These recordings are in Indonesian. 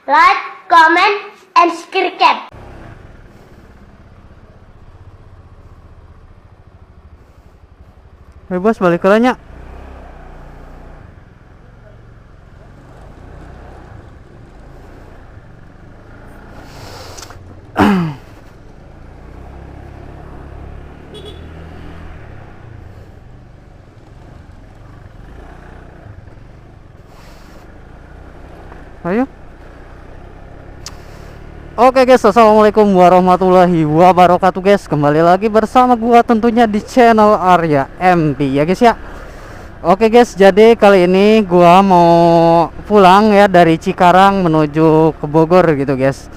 like, comment, and subscribe. Bos, balik ke nya. Ayo. Oke guys, assalamualaikum warahmatullahi wabarakatuh guys. Kembali lagi bersama gua tentunya di channel Arya MP ya guys ya. Oke guys, jadi kali ini gua mau pulang ya dari Cikarang menuju ke Bogor gitu guys.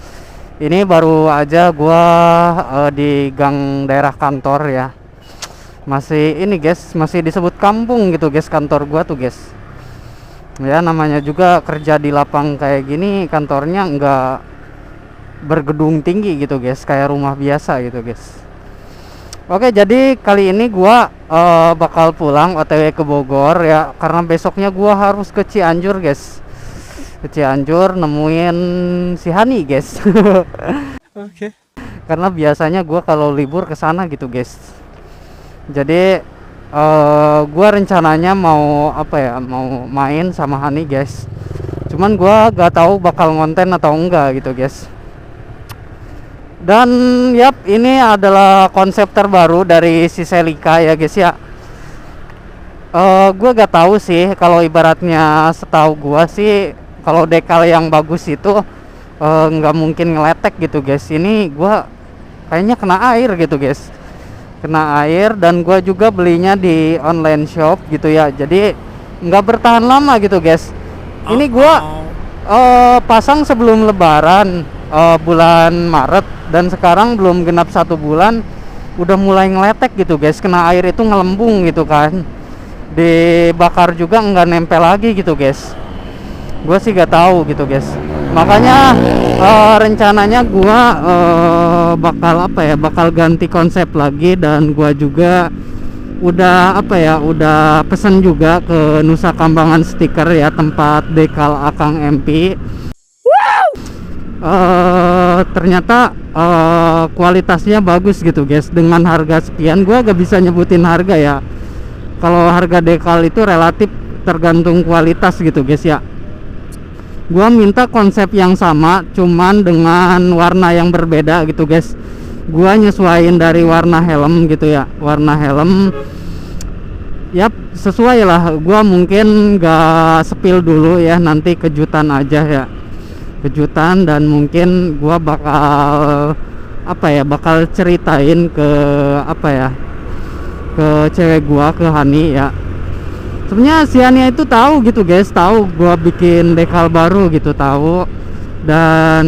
Ini baru aja gua di gang daerah kantor ya. Masih ini guys, masih disebut kampung gitu guys kantor gua tuh guys. Ya namanya juga kerja di lapang kayak gini, kantornya enggak bergedung tinggi gitu guys, kayak rumah biasa gitu guys. Oke, jadi kali ini gua bakal pulang OTW ke Bogor ya, karena besoknya gua harus ke Cianjur guys. Ke Cianjur nemuin si Hani guys. Oke. Karena biasanya gua kalau libur ke sana gitu guys. Jadi gua rencananya mau apa ya, mau main sama Hani guys. Cuman gua gak tahu bakal ngonten atau enggak gitu guys. Dan yap, ini adalah konsep terbaru dari si Celica ya guys ya. Gua gak tahu sih, kalau ibaratnya setahu gua sih kalau dekal yang bagus itu nggak mungkin ngeletek gitu guys. Ini gua kayaknya kena air gitu guys, kena air. Dan gua juga belinya di online shop gitu ya, jadi nggak bertahan lama gitu guys. Ini gua pasang sebelum lebaran bulan Maret, dan sekarang belum genap 1 bulan udah mulai ngeletek gitu guys. Kena air itu ngelembung gitu kan, dibakar juga nggak nempel lagi gitu guys. Gua sih gak tahu gitu guys, makanya rencananya gua bakal apa ya, bakal ganti konsep lagi. Dan gua juga udah apa ya, udah pesen juga ke Nusa Kambangan Stiker ya, tempat dekal Akang MP. Ternyata kualitasnya bagus gitu guys. Dengan harga sekian, gua gak bisa nyebutin harga ya. Kalau harga dekal itu relatif tergantung kualitas gitu guys ya. Gua minta konsep yang sama, cuman dengan warna yang berbeda gitu guys. Gua nyesuaiin dari warna helm gitu ya, warna helm. Yap, sesuai lah. Gua mungkin gak sepil dulu ya, nanti kejutan aja ya, kejutan. Dan mungkin gua bakal apa ya, bakal ceritain ke apa ya, ke cewek gua, ke Hani ya. Sebenarnya si Hani itu tahu gitu guys, tahu gua bikin dekal baru gitu, tahu. Dan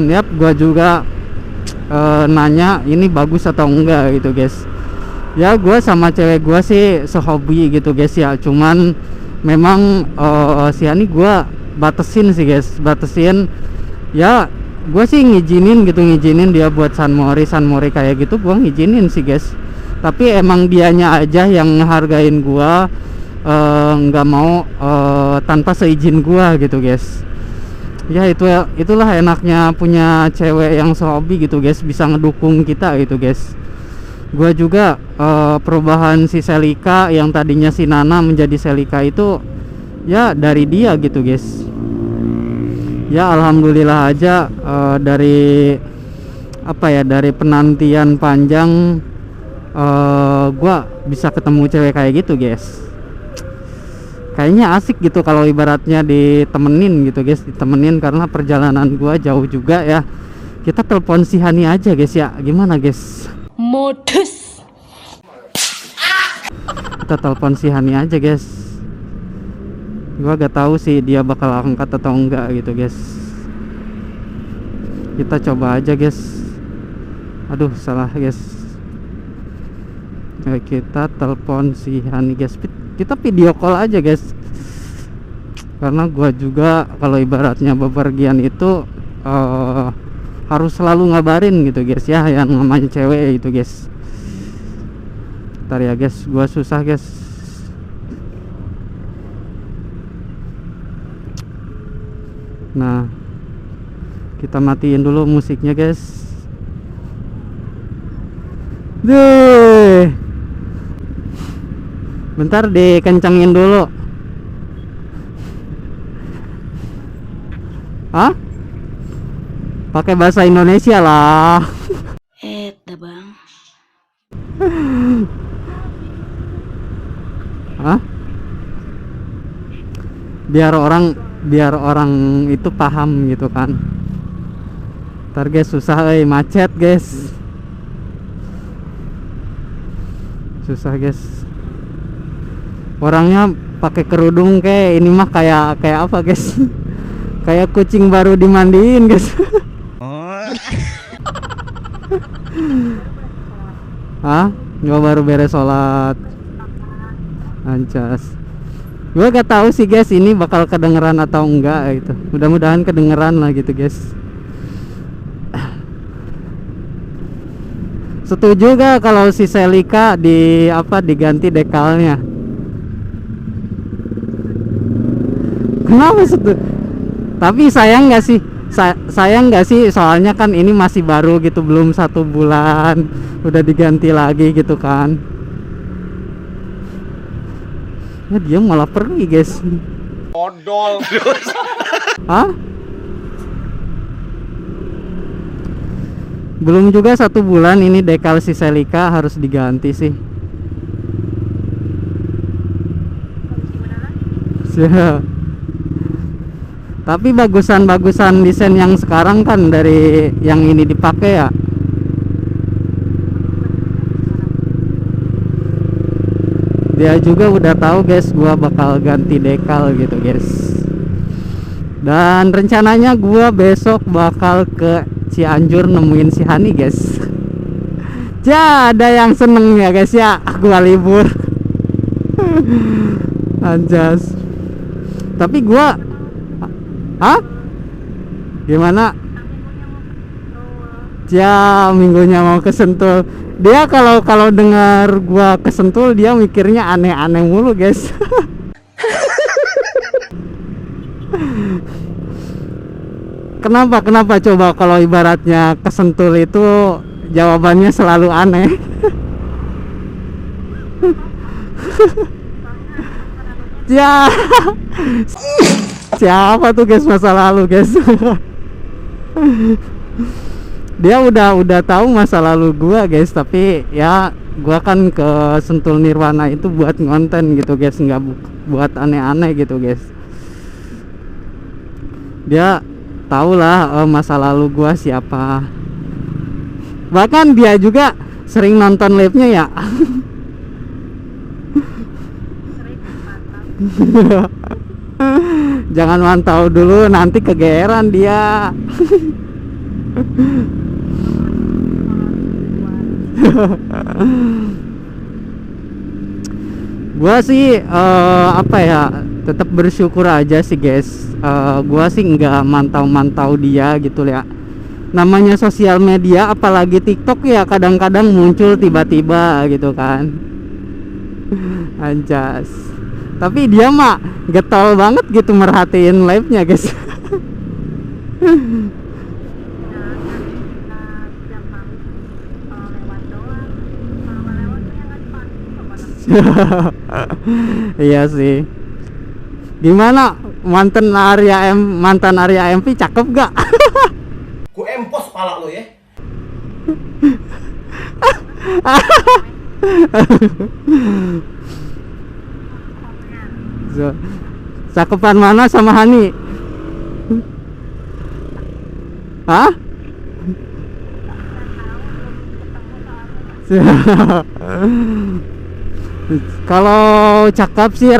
yap, gua juga nanya ini bagus atau enggak gitu guys. Ya gua sama cewek gua sih sehobi gitu guys ya. Cuman memang si Hani gua batesin sih guys, batesin ya. Gua sih ngizinin gitu, ngizinin dia buat Sunmori kayak gitu, gua ngizinin sih guys. Tapi emang dianya aja yang ngehargain gua, nggak mau tanpa seizin gua gitu guys. Ya itulah enaknya punya cewek yang sehobi gitu guys, bisa ngedukung kita gitu guys. Gua juga perubahan si Celica yang tadinya si Nana menjadi Celica itu ya dari dia gitu guys. Ya alhamdulillah aja, dari apa ya, dari penantian panjang gua bisa ketemu cewek kayak gitu guys. Kayaknya asik gitu kalau ibaratnya ditemenin gitu guys, ditemenin, karena perjalanan gua jauh juga ya. Kita telepon si Hani aja guys ya, gimana guys? Modus. Kita telepon si Hani aja guys. Gua gak tahu sih dia bakal angkat atau enggak gitu guys. Kita coba aja guys. Aduh salah guys. Kita telepon si Hani guys. Kita video call aja guys, karena gua juga kalau ibaratnya bepergian itu harus selalu ngabarin gitu guys ya, yang namanya cewek itu guys. Ntar ya guys, gua susah guys. Nah Kita matiin dulu musiknya guys. Deh, bentar dikencengin dulu. Hah? Pakai bahasa Indonesia lah. Dah bang. Hah? Biar orang itu paham gitu kan. Ntar guys susah macet guys. Susah guys. Orangnya pakai kerudung kayak ini mah kayak apa guys? Kayak kucing baru dimandiin guys. Hah? Gua baru beres sholat. Ancas. Gue gak tahu sih guys ini bakal kedengeran atau enggak gitu. Mudah-mudahan kedengeran lah gitu guys. Setuju gak kalau si Celica diganti dekalnya? Kenapa setuju? Tapi sayang nggak sih? Sayang nggak sih? Soalnya kan ini masih baru gitu, belum 1 bulan udah diganti lagi gitu kan. Ya dia malah pergi guys. Odol terus. Hah? Belum juga 1 bulan ini dekal si Celica harus diganti sih. Tapi bagusan desain yang sekarang kan dari yang ini dipakai ya. Dia juga udah tahu guys gua bakal ganti dekal gitu guys. Dan rencananya gua besok bakal ke Cianjur nemuin si Hani guys. Ya ada yang seneng ya guys ya, gua libur. Anjas. Tapi gua gimana? Ya minggunya mau ke Sentul. Dia kalau dengar gua ke Sentul dia mikirnya aneh-aneh mulu guys. Kenapa coba kalau ibaratnya ke Sentul itu jawabannya selalu aneh? Ya. Siapa tuh guys masa lalu guys? Dia udah tahu masa lalu gua guys, tapi ya gua kan ke Sentul Nirwana itu buat ngonten gitu guys, nggak buat aneh-aneh gitu guys. Dia tahu lah masa lalu gua siapa. Bahkan dia juga sering nonton live-nya ya. Jangan mantau dulu nanti kegeeran dia. Gua sih apa ya, tetap bersyukur aja sih guys. Gua sih nggak mantau dia gitu ya. Namanya sosial media apalagi TikTok ya, kadang-kadang muncul tiba-tiba gitu kan. Anjas. Tapi dia mah getol banget gitu merhatiin live-nya guys. Iya sih. Gimana mantan Arya MP cakep gak? Ku empos pala lo ya. Cakepan mana sama Hani? Hah? Kalau cakep sih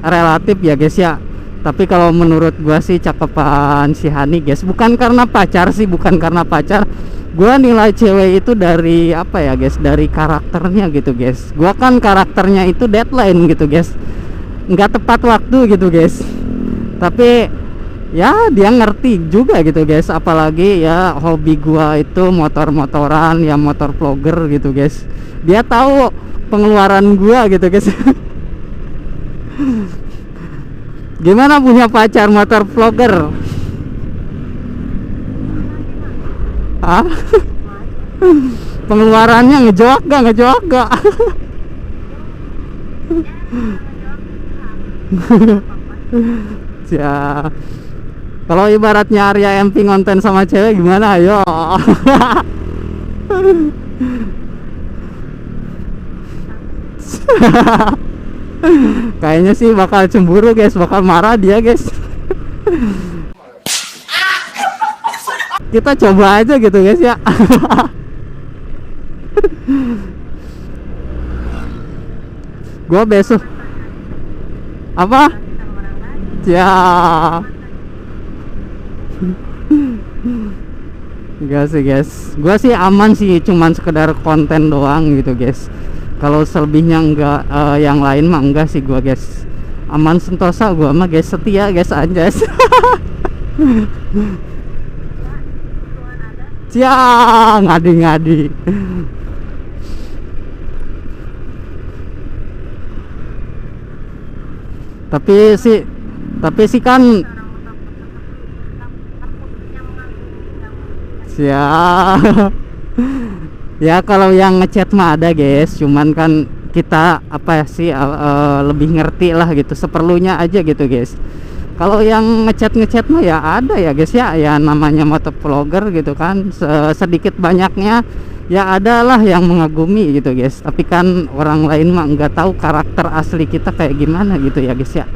relatif ya guys ya. Tapi kalau menurut gua sih cakepan si Hani guys. Bukan karena pacar sih, bukan karena pacar. Gua nilai cewek itu dari apa ya guys? Dari karakternya gitu guys. Gua kan karakternya itu deadline gitu guys. Nggak tepat waktu gitu guys. Tapi ya dia ngerti juga gitu guys. Apalagi ya hobi gua itu motor-motoran, ya motor vlogger gitu guys. Dia tahu pengeluaran gua gitu guys. Gimana punya pacar motor vlogger? Ah, pengeluarannya ngejoak gak? Ya, kalau ibaratnya Arya MP ngonten sama cewek gimana? Ayo. Kayaknya sih bakal cemburu guys, bakal marah dia guys. Kita coba aja gitu guys ya. Gua besok apa? Ya. Enggak sih guys, gua sih aman sih, cuman sekedar konten doang gitu guys. Kalau selebihnya enggak, yang lain mah enggak sih gua guys. Aman sentosa gua mah guys, setia guys, anjas. Ya, ngadi-ngadi. Tapi sih kan siap. Ya kalau yang ngechat mah ada guys, cuman kan kita apa sih, lebih ngerti lah gitu, seperlunya aja gitu guys. Kalau yang ngechat mah ya ada ya guys ya, ya namanya motovlogger gitu kan, sedikit banyaknya ya adalah yang mengagumi gitu guys. Tapi kan orang lain mah nggak tahu karakter asli kita kayak gimana gitu ya guys ya.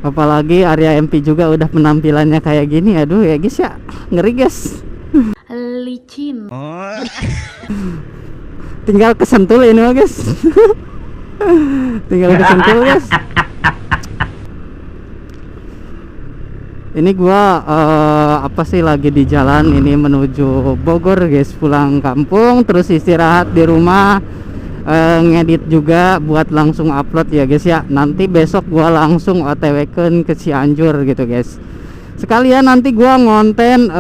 Apalagi Arya MP juga udah penampilannya kayak gini, aduh ya guys ya, ngeri guys. Licin. Tinggal kesentul ini mah guys. Tinggal kesentul guys. Ini gua apa sih, lagi di jalan ini menuju Bogor guys, pulang kampung terus istirahat di rumah, ngedit juga buat langsung upload ya guys ya. Nanti besok gua langsung OTW-keun ke Cianjur gitu guys. Sekalian nanti gua ngonten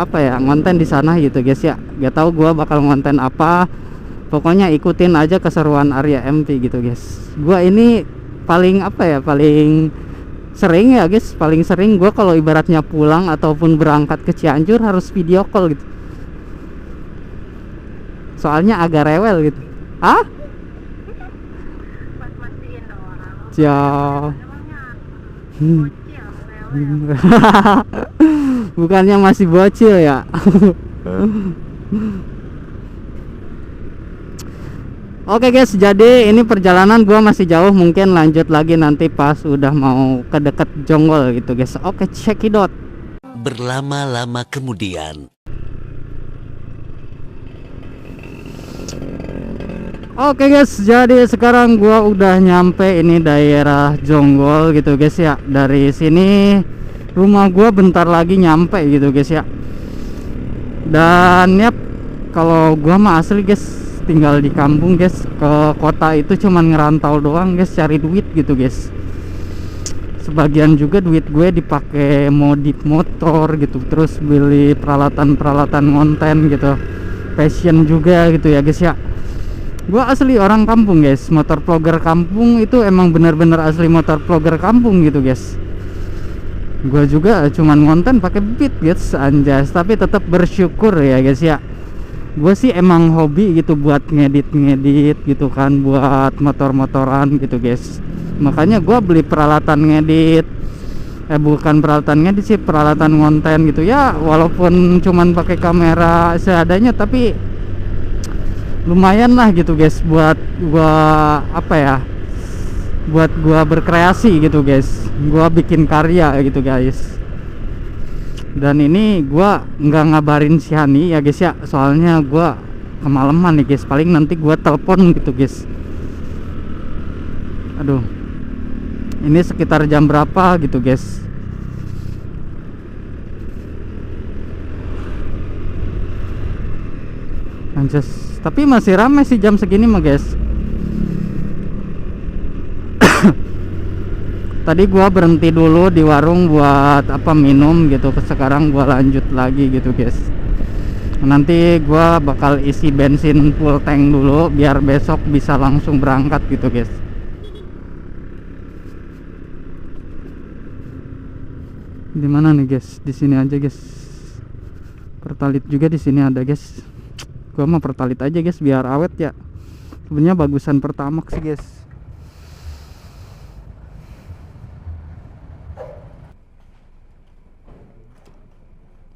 apa ya, ngonten di sana gitu guys ya. Gak tahu gua bakal ngonten apa. Pokoknya ikutin aja keseruan Arya MP gitu guys. Gua ini paling apa ya, paling sering ya guys, paling sering gua kalau ibaratnya pulang ataupun berangkat ke Cianjur harus video call gitu. Soalnya agak rewel gitu. Ah? Ya. Bukannya masih bocil ya. Oke guys, jadi ini perjalanan gua masih jauh, mungkin lanjut lagi nanti pas udah mau ke deket Jonggol gitu guys. Oke, cekidot. Berlama-lama kemudian. Oke guys, jadi sekarang gua udah nyampe ini daerah Jonggol gitu guys ya. Dari sini rumah gua bentar lagi nyampe gitu guys ya. Dan yap, kalau gua mah asli guys tinggal di kampung guys, ke kota itu cuman ngerantau doang guys, cari duit gitu guys. Sebagian juga duit gue dipakai modif motor gitu, terus beli peralatan konten gitu, passion juga gitu ya guys ya. Gua asli orang kampung guys, motor vlogger kampung itu emang bener-bener asli motor vlogger kampung gitu guys. Gua juga cuman ngonten pakai beat guys, anjas, tapi tetap bersyukur ya guys ya. Gue sih emang hobi gitu buat ngedit gitu kan, buat motor-motoran gitu guys. Makanya gue beli peralatan ngedit, bukan peralatan ngedit sih, peralatan ngonten gitu ya. Walaupun cuman pakai kamera seadanya, tapi lumayan lah gitu guys buat gua apa ya, buat gua berkreasi gitu guys, gua bikin karya gitu guys. Dan ini gua nggak ngabarin si Hani ya guys ya, soalnya gua kemalaman nih guys, paling nanti gua telepon gitu guys. Aduh, ini sekitar jam berapa gitu guys. Anjas, tapi masih ramai sih jam segini mah guys. Tadi gua berhenti dulu di warung buat apa, minum gitu. Sekarang gua lanjut lagi gitu guys. Nanti gua bakal isi bensin full tank dulu biar besok bisa langsung berangkat gitu guys. Di mana nih guys? Di sini aja guys. Pertalit juga di sini ada guys. Gua mau pertalit aja guys biar awet ya. Sebenarnya bagusan Pertamax sih guys.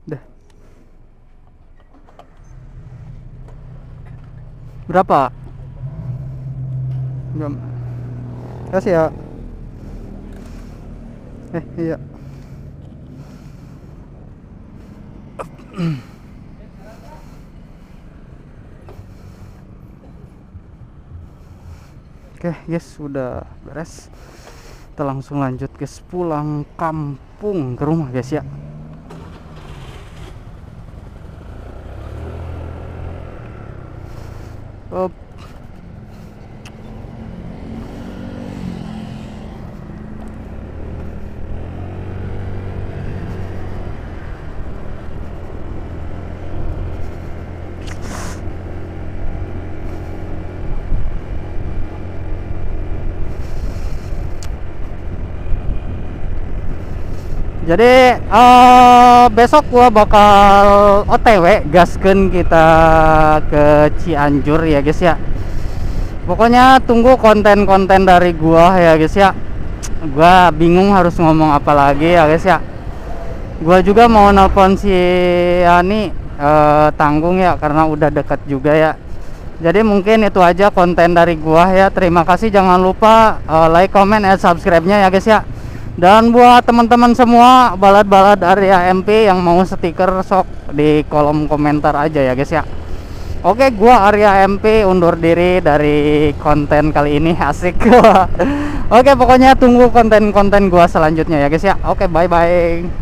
Dah. Berapa? Jam. Kasih ya. Iya. Oke guys, sudah beres. Kita langsung lanjut guys, pulang kampung ke rumah guys ya. Up. Jadi besok gua bakal OTW gaskeun kita ke Cianjur ya guys ya. Pokoknya tunggu konten-konten dari gua ya guys ya. Gua bingung harus ngomong apa lagi ya guys ya. Gua juga mau nelpon si Ani Tanggung ya, karena udah deket juga ya. Jadi mungkin itu aja konten dari gua ya. Terima kasih, jangan lupa like, comment, and subscribe-nya ya guys ya. Dan buat teman-teman semua balad-balad Arya MP yang mau stiker, sok di kolom komentar aja ya guys ya. Oke, gua Arya MP undur diri dari konten kali ini. Asik. Oke, pokoknya tunggu konten-konten gua selanjutnya ya guys ya. Oke, bye bye.